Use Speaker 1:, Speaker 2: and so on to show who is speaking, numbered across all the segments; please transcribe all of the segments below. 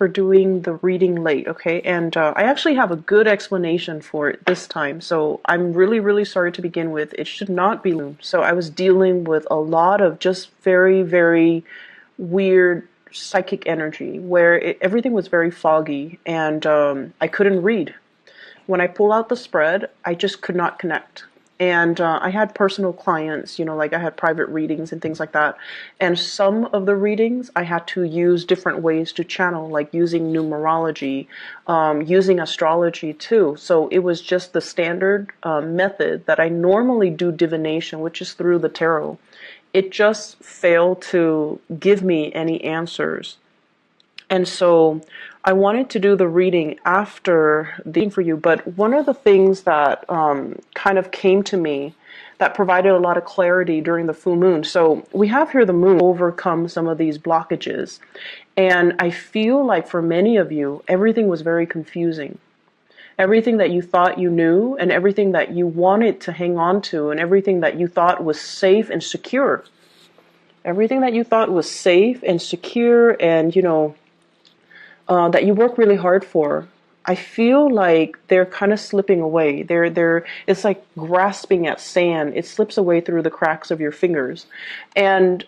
Speaker 1: for doing the reading late, okay? And I actually have a good explanation for it this time. So I'm really, really sorry to begin with. It should not be. So I was dealing with a lot of just very, very weird psychic energy where everything was very foggy, and I couldn't read. When I pull out the spread, I just could not connect. And I had personal clients, like I had private readings and things like that. And some of the readings I had to use different ways to channel, like using numerology, using astrology too. So it was just the standard method that I normally do divination, which is through the tarot. It just failed to give me any answers. And so I wanted to do the reading after the for you, but one of the things that kind of came to me that provided a lot of clarity during the full moon. So we have here the moon overcome some of these blockages. And I feel like for many of you, everything was very confusing. Everything that you thought you knew and everything that you wanted to hang on to and everything that you thought was safe and secure. Everything that you thought was safe and secure and, that you work really hard for, I feel like they're kind of slipping away. It's like grasping at sand. It slips away through the cracks of your fingers. And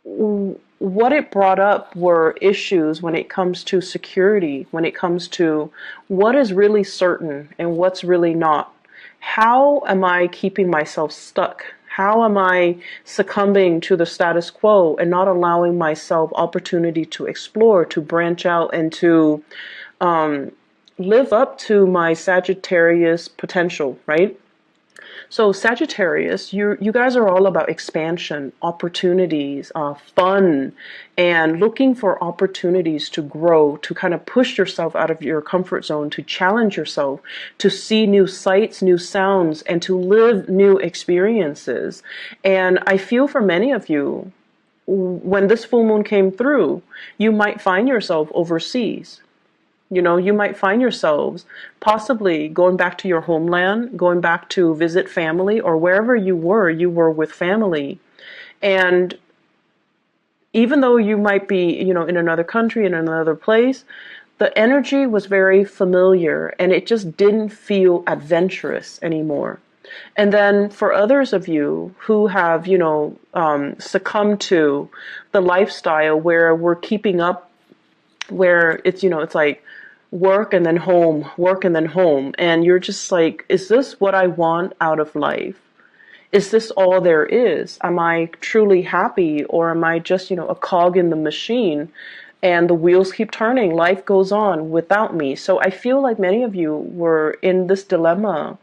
Speaker 1: what it brought up were issues when it comes to security, when it comes to what is really certain and what's really not. How am I keeping myself stuck? How am I succumbing to the status quo and not allowing myself opportunity to explore, to branch out, and to live up to my Sagittarius potential, right? So Sagittarius, you guys are all about expansion, opportunities, fun, and looking for opportunities to grow, to kind of push yourself out of your comfort zone, to challenge yourself, to see new sights, new sounds, and to live new experiences. And I feel for many of you, when this full moon came through, you might find yourself overseas. You might find yourselves possibly going back to your homeland, going back to visit family, or wherever you were with family. And even though you might be, in another country, in another place, the energy was very familiar and it just didn't feel adventurous anymore. And then for others of you who have, succumbed to the lifestyle where we're keeping up, where it's, it's like, work and then home, work and then home. And you're just like, is this what I want out of life? Is this all there is? Am I truly happy, or am I just, a cog in the machine and the wheels keep turning? Life goes on without me. So I feel like many of you were in this dilemma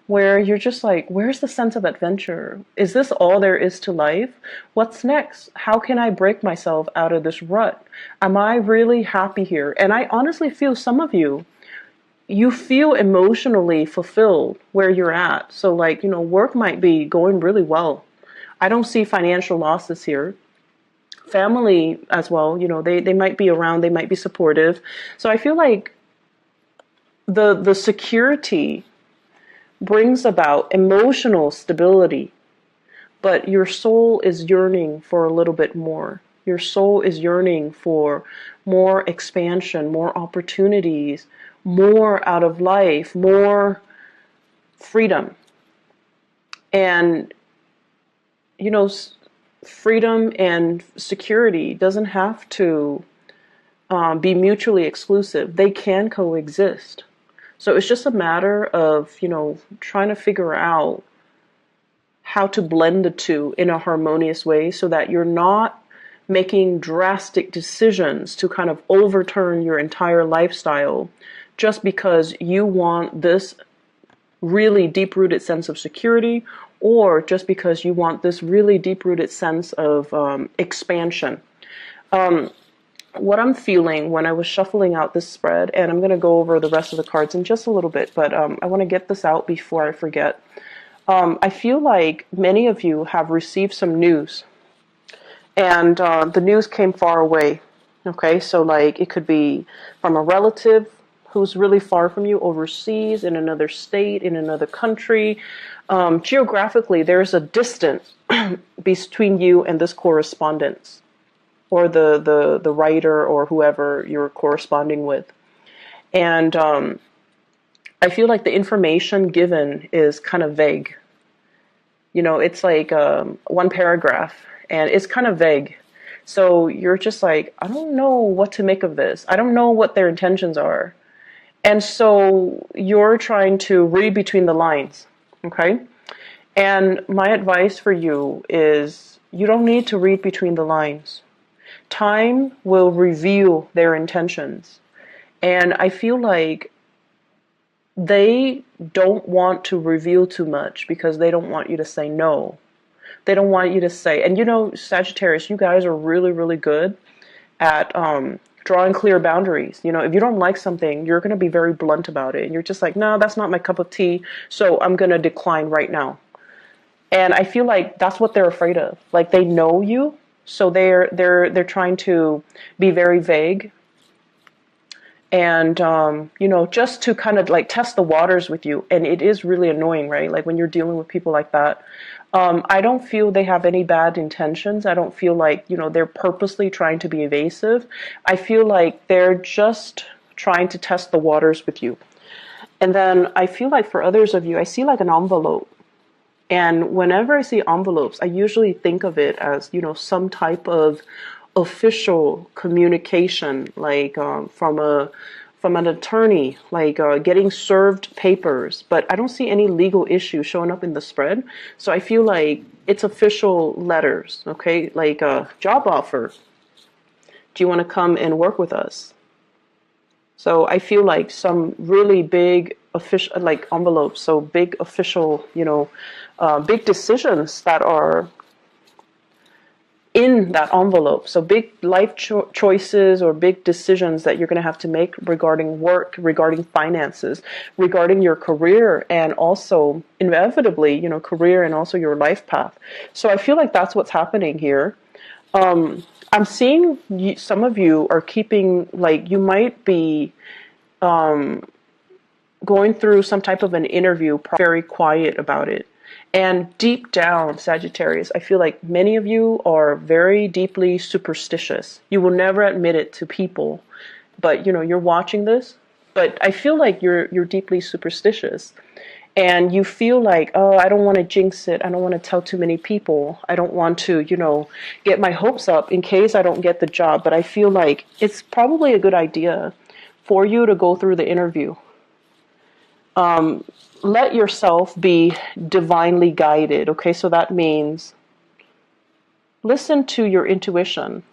Speaker 1: where you're just like, where's the sense of adventure? Is this all there is to life? What's next? How can I break myself out of this rut? Am I really happy here? And I honestly feel some of you feel emotionally fulfilled where you're at. So like, work might be going really well. I don't see financial losses here. Family as well, they might be around, they might be supportive. So I feel like the security brings about emotional stability, but your soul is yearning for a little bit more. Your soul is yearning for more expansion, more opportunities, more out of life, more freedom. And, freedom and security doesn't have to be mutually exclusive. They can coexist. So it's just a matter of, trying to figure out how to blend the two in a harmonious way so that you're not making drastic decisions to kind of overturn your entire lifestyle just because you want this really deep-rooted sense of security, or just because you want this really deep-rooted sense of expansion. What I'm feeling when I was shuffling out this spread, and I'm going to go over the rest of the cards in just a little bit, but I want to get this out before I forget. I feel like many of you have received some news, and the news came far away. Okay, so like it could be from a relative who's really far from you, overseas, in another state, in another country. Geographically, there's a distance between you and this correspondence. or the writer or whoever you're corresponding with. And I feel like the information given is kind of vague. It's like one paragraph, and it's kind of vague. So you're just like, I don't know what to make of this. I don't know what their intentions are. And so you're trying to read between the lines, okay? And my advice for you is you don't need to read between the lines. Time will reveal their intentions. And I feel like they don't want to reveal too much because they don't want you to say no. They don't want you to say, and Sagittarius, you guys are really, really good at drawing clear boundaries. If you don't like something, you're going to be very blunt about it. And you're just like, no, that's not my cup of tea, so I'm going to decline right now. And I feel like that's what they're afraid of. Like, they know you, so they're trying to be very vague. And, just to kind of like test the waters with you. And it is really annoying, right? Like when you're dealing with people like that. I don't feel they have any bad intentions. I don't feel like, they're purposely trying to be evasive. I feel like they're just trying to test the waters with you. And then I feel like for others of you, I see like an envelope. And whenever I see envelopes, I usually think of it as, some type of official communication, like from an attorney, like getting served papers. But I don't see any legal issue showing up in the spread. So I feel like it's official letters, okay? Like a job offer. Do you want to come and work with us? So I feel like some really big official, like envelopes, so big official, big decisions that are in that envelope. So big life choices or big decisions that you're going to have to make regarding work, regarding finances, regarding your career, and also inevitably, career and also your life path. So I feel like that's what's happening here. I'm seeing some of you are keeping, like, you might be going through some type of an interview, very quiet about it. And deep down, Sagittarius, I feel like many of you are very deeply superstitious. You will never admit it to people, but you're watching this. But I feel like you're deeply superstitious, and you feel like, oh, I don't want to jinx it. I don't want to tell too many people. I don't want to, get my hopes up in case I don't get the job. But I feel like it's probably a good idea for you to go through the interview. Let yourself be divinely guided, okay? So that means listen to your intuition.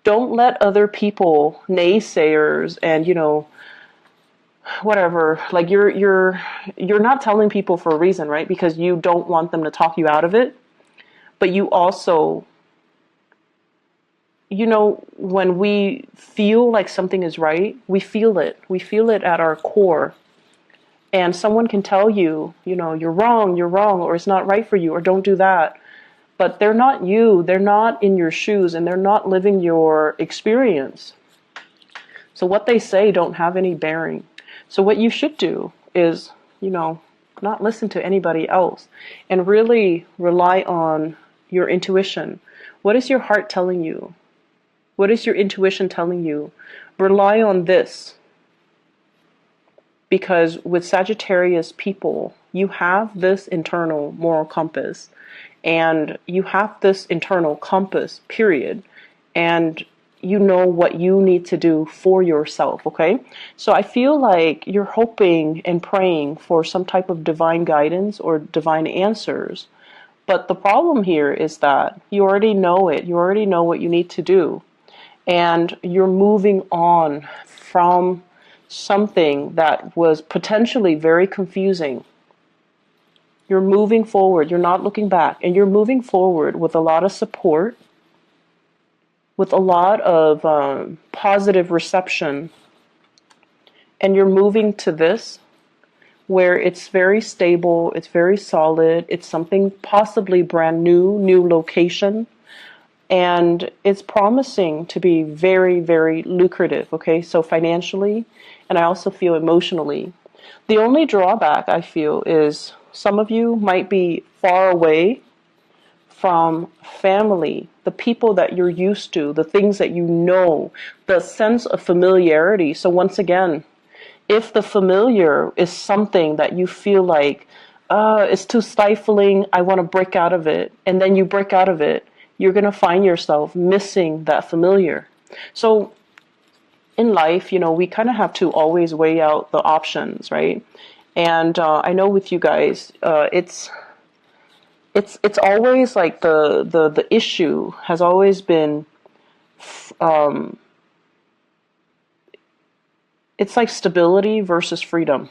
Speaker 1: Don't let other people, naysayers, and whatever, like you're not telling people for a reason, right? Because you don't want them to talk you out of it. But you also, when we feel like something is right, we feel it. We feel it at our core. And someone can tell you, you're wrong, or it's not right for you, or don't do that. But they're not you, they're not in your shoes, and they're not living your experience. So what they say don't have any bearing. So what you should do is, not listen to anybody else and really rely on your intuition. What is your heart telling you? What is your intuition telling you? Rely on this. Because with Sagittarius people, you have this internal moral compass, and you have this internal compass, period. And you know what you need to do for yourself, okay? So I feel like you're hoping and praying for some type of divine guidance or divine answers. But the problem here is that you already know it. You already know what you need to do. And you're moving on from something that was potentially very confusing. You're moving forward. You're not looking back. And you're moving forward with a lot of support, with a lot of positive reception. And you're moving to this where it's very stable, it's very solid, it's something possibly brand new location. And it's promising to be very, very lucrative, okay? So financially, and I also feel emotionally. The only drawback I feel is some of you might be far away from family, the people that you're used to, the things that you know, the sense of familiarity. So once again, if the familiar is something that you feel like, it's too stifling, I want to break out of it, and then you break out of it, you're going to find yourself missing that familiar. So in life, we kind of have to always weigh out the options, right? And I know with you guys, it's always like the issue has always been, um, it's like stability versus freedom.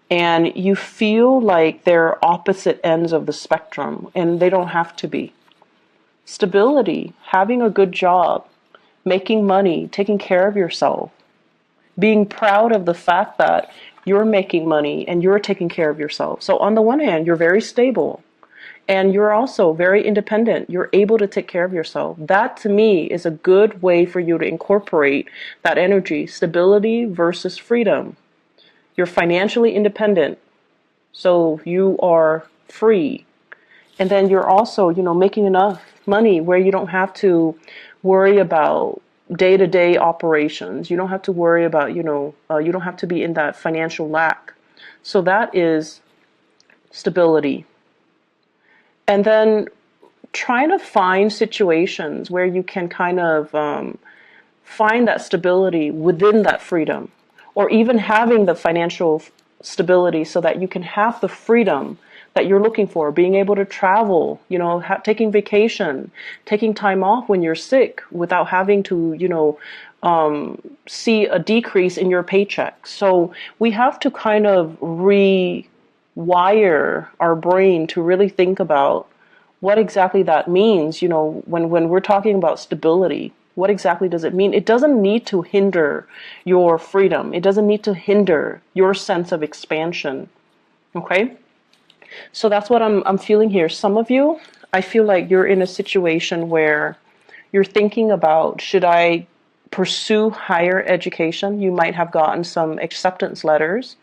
Speaker 1: And you feel like they're opposite ends of the spectrum, and they don't have to be. Stability, having a good job, making money, taking care of yourself, being proud of the fact that you're making money and you're taking care of yourself. So on the one hand, you're very stable and you're also very independent. You're able to take care of yourself. That to me is a good way for you to incorporate that energy, stability versus freedom. You're financially independent, so you are free. And then you're also, making enough money where you don't have to worry about day-to-day operations. You don't have to worry about, you don't have to be in that financial lack. So that is stability. And then trying to find situations where you can kind of find that stability within that freedom, or even having the financial stability so that you can have the freedom that you're looking for, being able to travel, taking vacation, taking time off when you're sick without having to, see a decrease in your paycheck. So we have to kind of rewire our brain to really think about what exactly that means, when we're talking about stability. What exactly does it mean? It doesn't need to hinder your freedom. It doesn't need to hinder your sense of expansion. Okay? So that's what I'm feeling here. Some of you, I feel like you're in a situation where you're thinking about, should I pursue higher education? You might have gotten some acceptance letters.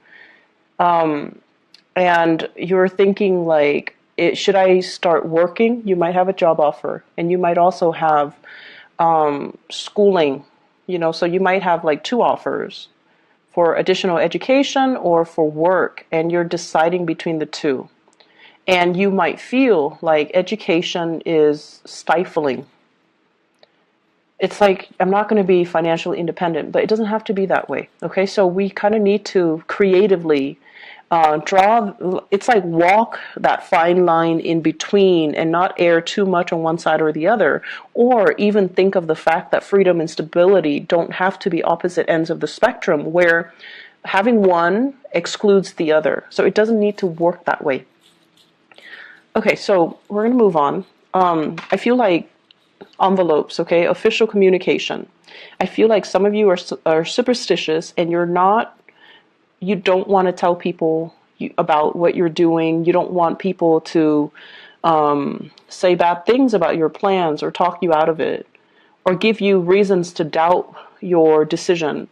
Speaker 1: And you're thinking like, should I start working? You might have a job offer, and you might also have schooling, so you might have like two offers for additional education or for work, and you're deciding between the two. And you might feel like education is stifling. It's like, I'm not going to be financially independent, but it doesn't have to be that way. Okay, so we kind of need to creatively it's like walk that fine line in between and not err too much on one side or the other, or even think of the fact that freedom and stability don't have to be opposite ends of the spectrum where having one excludes the other. So it doesn't need to work that way. Okay, so we're going to move on. I feel like envelopes, okay, official communication. I feel like some of you are superstitious, and you don't want to tell people about what you're doing. You don't want people to say bad things about your plans or talk you out of it, or give you reasons to doubt your decision,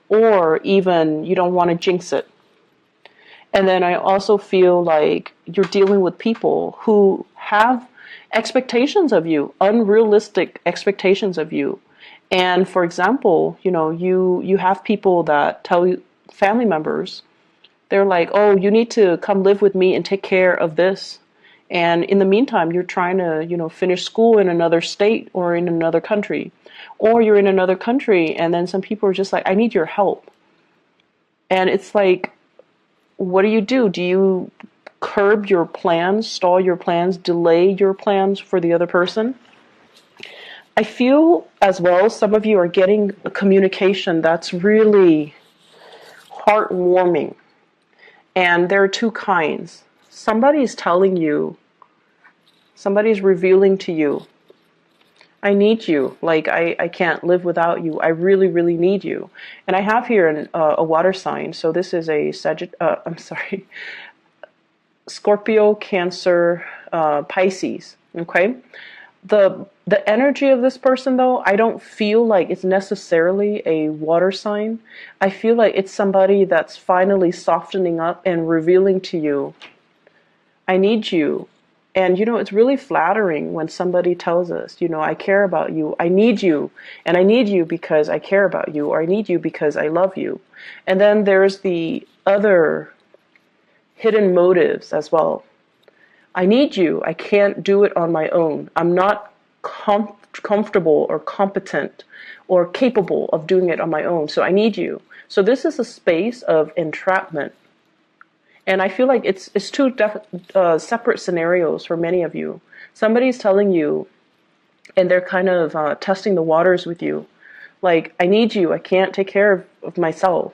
Speaker 1: or even you don't want to jinx it. And then I also feel like you're dealing with people who have expectations of you, unrealistic expectations of you. And for example, you have people that tell you, family members, they're like, oh, you need to come live with me and take care of this. And in the meantime, you're trying to, finish school in another state or in another country. Or you're in another country, and then some people are just like, I need your help. And it's like, what do? Do you curb your plans, stall your plans, delay your plans for the other person? I feel as well, some of you are getting a communication that's really heartwarming. And there are two kinds. Somebody's telling you, somebody's revealing to you, I need you. Like, I can't live without you. I really, really need you. And I have here a water sign. So this is a Scorpio, Cancer, Pisces. Okay? The energy of this person, though, I don't feel like it's necessarily a water sign. I feel like it's somebody that's finally softening up and revealing to you, I need you. And, it's really flattering when somebody tells us, I care about you, I need you, and I need you because I care about you, or I need you because I love you. And then there's the other hidden motives as well. I need you. I can't do it on my own. I'm not comfortable or competent or capable of doing it on my own. So I need you. So this is a space of entrapment. And I feel like it's two separate scenarios for many of you. Somebody's telling you, and they're kind of testing the waters with you. Like, I need you. I can't take care of myself.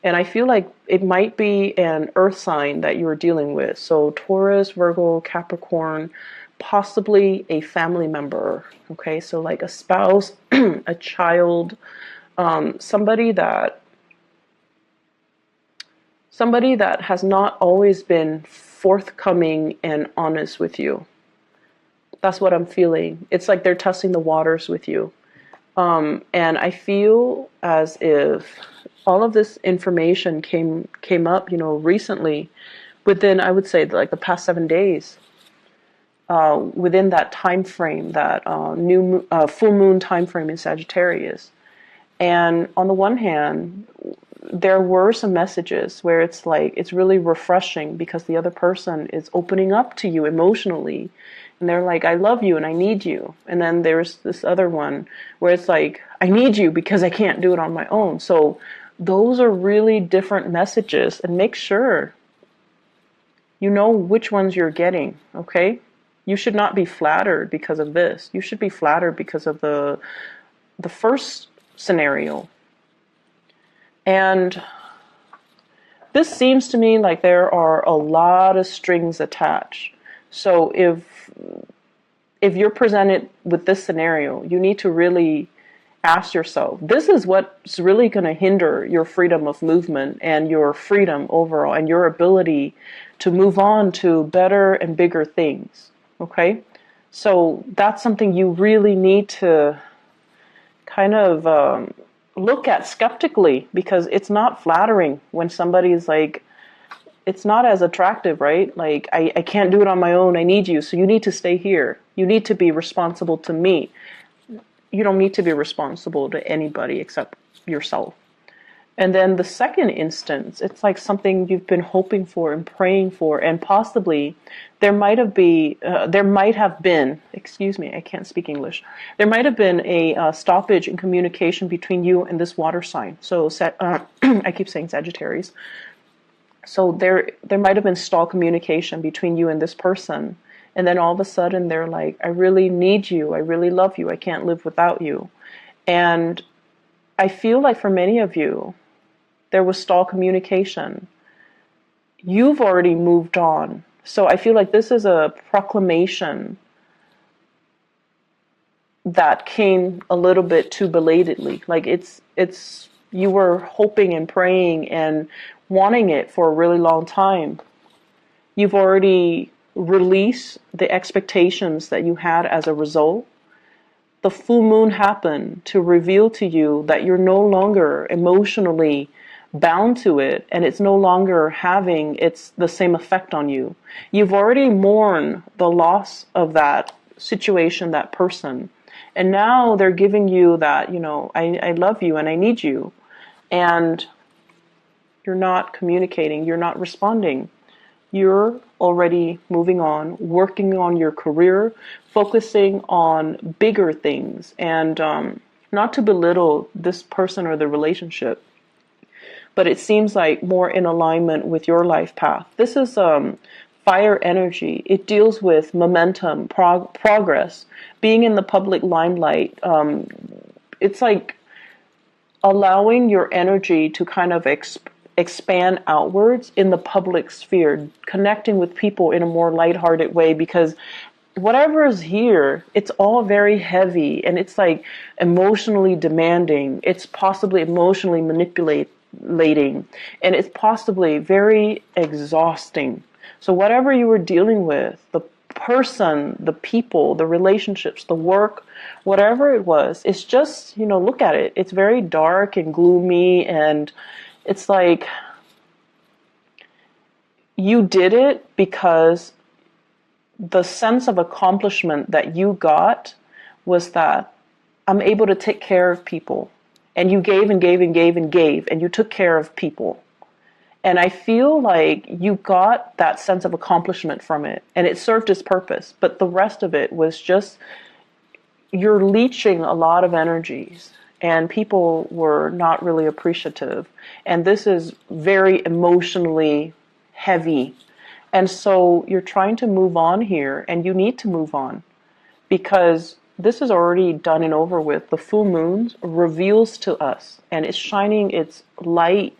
Speaker 1: And I feel like it might be an earth sign that you're dealing with. So Taurus, Virgo, Capricorn, possibly a family member. Okay, so like a spouse, a child, somebody that has not always been forthcoming and honest with you. That's what I'm feeling. It's like they're testing the waters with you. And I feel as if all of this information came up, recently, within, I would say, like the past 7 days, within that time frame, that full moon time frame in Sagittarius. And on the one hand, there were some messages where it's like, it's really refreshing because the other person is opening up to you emotionally. And they're like, I love you and I need you. And then there's this other one where it's like, I need you because I can't do it on my own. So those are really different messages, and make sure you know which ones you're getting, okay? You should not be flattered because of this. You should be flattered because of the first scenario. And this seems to me like there are a lot of strings attached. So if you're presented with this scenario, you need to really ask yourself, this is what's really going to hinder your freedom of movement and your freedom overall and your ability to move on to better and bigger things. Okay? So that's something you really need to kind of look at skeptically, because it's not flattering when somebody's like, it's not as attractive, right? Like, I can't do it on my own. I need you. So you need to stay here. You need to be responsible to me. You don't need to be responsible to anybody except yourself. And then the second instance, it's like something you've been hoping for and praying for, and possibly there might have been, excuse me, I can't speak English. There might have been a stoppage in communication between you and this water sign. So I keep saying Sagittarius. So there might have been stalled communication between you and this person. And then all of a sudden they're like, I really need you. I really love you. I can't live without you. And I feel like for many of you, there was stalled communication. You've already moved on. So I feel like this is a proclamation that came a little bit too belatedly. Like it's you were hoping and praying and wanting it for a really long time. You've already released the expectations that you had as a result. The full moon happened to reveal to you that you're no longer emotionally bound to it, and it's no longer having the same effect on you. You've already mourned the loss of that situation, that person, and now they're giving you that, I love you and I need you, and you're not communicating, you're not responding. You're already moving on, working on your career, focusing on bigger things, and not to belittle this person or the relationship, but it seems like more in alignment with your life path. This is fire energy. It deals with momentum, progress, being in the public limelight. It's like allowing your energy to kind of expand outwards in the public sphere, connecting with people in a more lighthearted way, because whatever is here, it's all very heavy, and it's like emotionally demanding. It's possibly emotionally manipulating, and it's possibly very exhausting. So whatever you were dealing with, the person, the people, the relationships, the work, whatever it was, it's just, look at it. It's very dark and gloomy, and it's like you did it because the sense of accomplishment that you got was that I'm able to take care of people. And you gave and gave and gave and gave, and you took care of people. And I feel like you got that sense of accomplishment from it, and it served its purpose. But the rest of it was just, you're leeching a lot of energies, and people were not really appreciative. And this is very emotionally heavy. And so you're trying to move on here, and you need to move on because this is already done and over with. The full moon reveals to us, and it's shining its light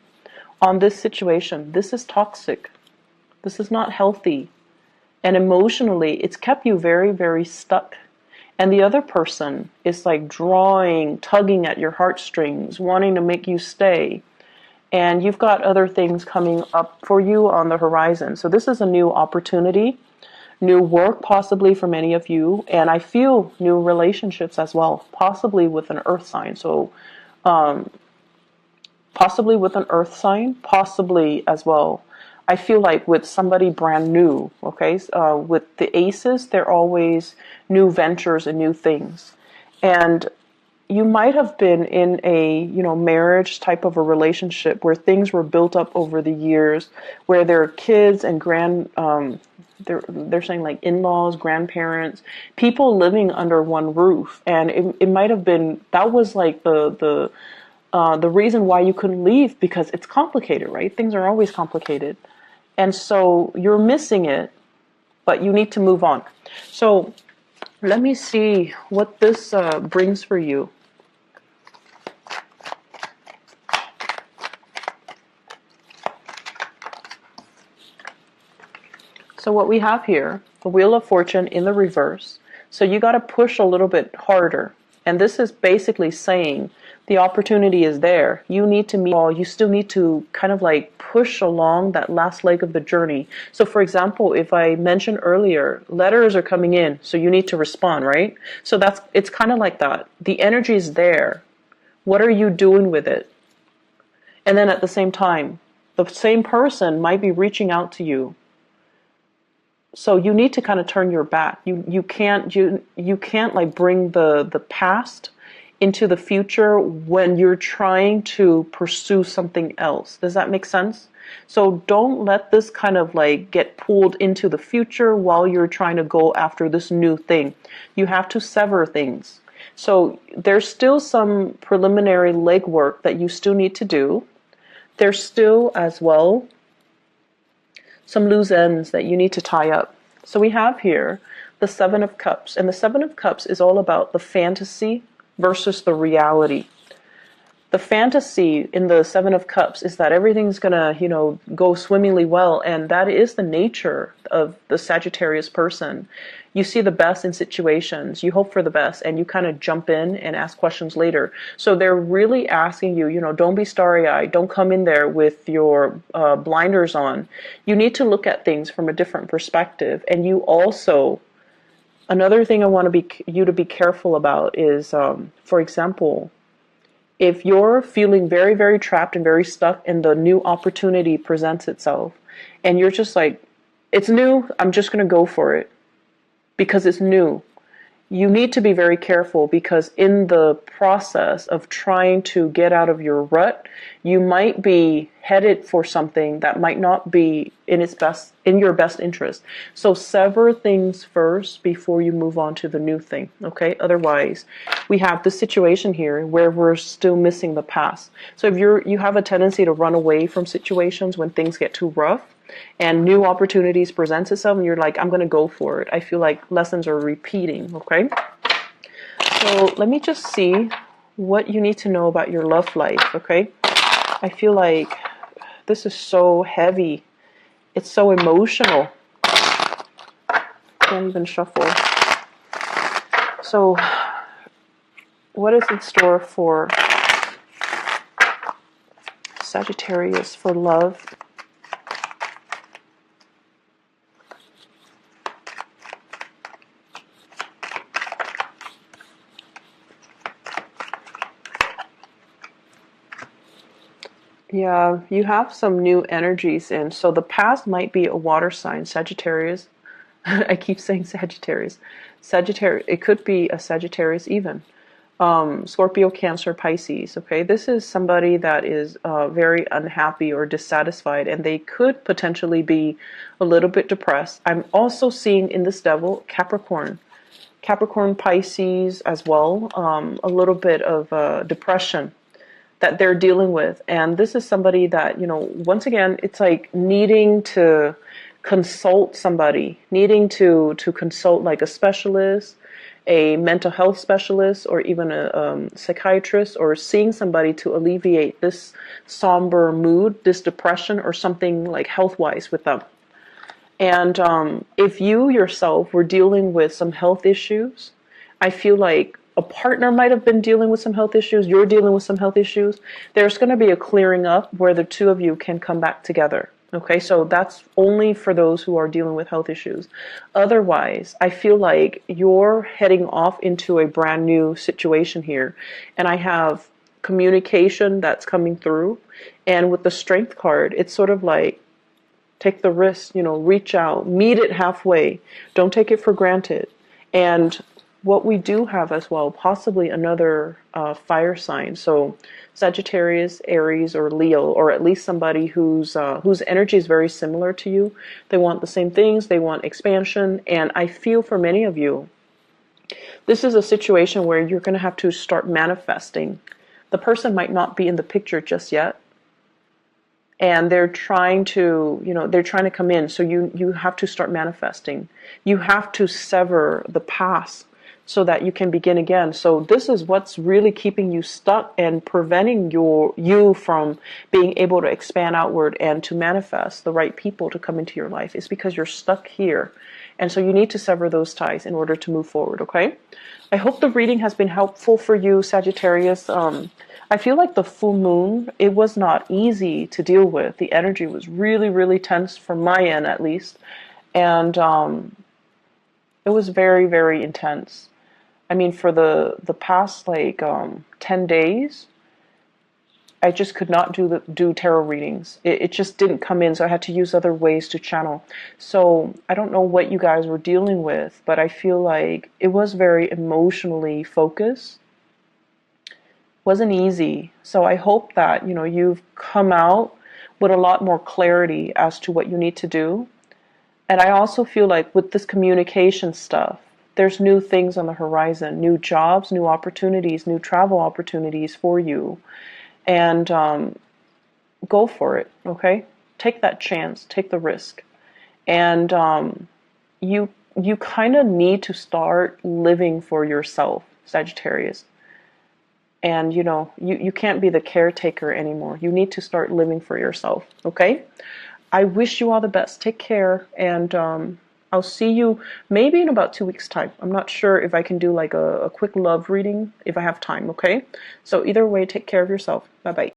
Speaker 1: on this situation. This is toxic. This is not healthy. And emotionally, it's kept you very, very stuck. And the other person is like drawing, tugging at your heartstrings, wanting to make you stay. And you've got other things coming up for you on the horizon. So this is a new opportunity, new work possibly for many of you. And I feel new relationships as well, possibly with an earth sign. So possibly with an earth sign, possibly as well. I feel like with somebody brand new, okay? With the aces, they're always new ventures and new things. And you might have been in a, marriage type of a relationship where things were built up over the years, where there are kids and they're saying like in-laws, grandparents, people living under one roof. And it might have been, that was like the reason why you couldn't leave, because it's complicated, right? Things are always complicated. And so you're missing it, but you need to move on. So let me see what this brings for you. So what we have here, the Wheel of Fortune in the reverse. So you got to push a little bit harder. And this is basically saying the opportunity is there. You need to meet all. You still need to kind of like push along that last leg of the journey. So for example, if I mentioned earlier, letters are coming in, so you need to respond, right? So it's kind of like that. The energy is there. What are you doing with it? And then at the same time, the same person might be reaching out to you. So you need to kind of turn your back. You can't like bring the past into the future when you're trying to pursue something else. Does that make sense? So don't let this kind of like get pulled into the future while you're trying to go after this new thing. You have to sever things. So there's still some preliminary legwork that you still need to do. There's still as well some loose ends that you need to tie up. So we have here the Seven of Cups, and the Seven of Cups is all about the fantasy versus the reality. The fantasy in the Seven of Cups is that everything's gonna, go swimmingly well, and that is the nature of the Sagittarius person. You see the best in situations, you hope for the best, and you kind of jump in and ask questions later. So they're really asking you, don't be starry-eyed, don't come in there with your blinders on. You need to look at things from a different perspective, and you also, another thing I want you to be careful about is, for example, if you're feeling very, very trapped and very stuck and the new opportunity presents itself and you're just like, it's new, I'm just going to go for it because it's new. You need to be very careful because in the process of trying to get out of your rut, you might be headed for something that might not be in your best interest. So sever things first before you move on to the new thing, okay? Otherwise, we have this situation here where we're still missing the past. So if you have a tendency to run away from situations when things get too rough, and new opportunities present itself and you're like, I'm going to go for it. I feel like lessons are repeating, okay? So let me just see what you need to know about your love life, okay? I feel like this is so heavy. It's so emotional. Can't even shuffle. So what is in store for Sagittarius for love? Yeah, you have some new energies in. So the past might be a water sign, Sagittarius. I keep saying Sagittarius. Sagittarius, it could be a Sagittarius even. Scorpio, Cancer, Pisces. Okay, this is somebody that is very unhappy or dissatisfied, and they could potentially be a little bit depressed. I'm also seeing in this devil Capricorn. Capricorn, Pisces as well, a little bit of depression that they're dealing with. And this is somebody that, once again, it's like needing to consult somebody, needing to consult like a specialist, a mental health specialist, or even a psychiatrist, or seeing somebody to alleviate this somber mood, this depression, or something like health-wise with them. And if you yourself were dealing with some health issues, I feel like a partner might have been dealing with some health issues, you're dealing with some health issues, there's going to be a clearing up where the two of you can come back together. Okay, so that's only for those who are dealing with health issues. Otherwise, I feel like you're heading off into a brand new situation here. And I have communication that's coming through. And with the Strength card, it's sort of like, take the risk, reach out, meet it halfway. Don't take it for granted. And what we do have as well, possibly another fire sign. So Sagittarius, Aries, or Leo, or at least somebody whose energy is very similar to you. They want the same things. They want expansion. And I feel for many of you, this is a situation where you're going to have to start manifesting. The person might not be in the picture just yet. And they're trying to, they're trying to come in. So you have to start manifesting. You have to sever the past so that you can begin again. So this is what's really keeping you stuck and preventing you from being able to expand outward and to manifest the right people to come into your life. It's because you're stuck here. And so you need to sever those ties in order to move forward, okay? I hope the reading has been helpful for you, Sagittarius. I feel like the full moon, it was not easy to deal with. The energy was really, really tense from my end, at least. And it was very, very intense. I mean, for the past 10 days, I just could not do tarot readings. It just didn't come in, so I had to use other ways to channel. So I don't know what you guys were dealing with, but I feel like it was very emotionally focused. Wasn't easy. So I hope that, you've come out with a lot more clarity as to what you need to do. And I also feel like with this communication stuff, there's new things on the horizon, new jobs, new opportunities, new travel opportunities for you. And go for it, okay? Take that chance, take the risk. And you kind of need to start living for yourself, Sagittarius. And, you can't be the caretaker anymore. You need to start living for yourself, okay? I wish you all the best. Take care, and I'll see you maybe in about 2 weeks' time. I'm not sure if I can do like a quick love reading if I have time, okay? So either way, take care of yourself. Bye-bye.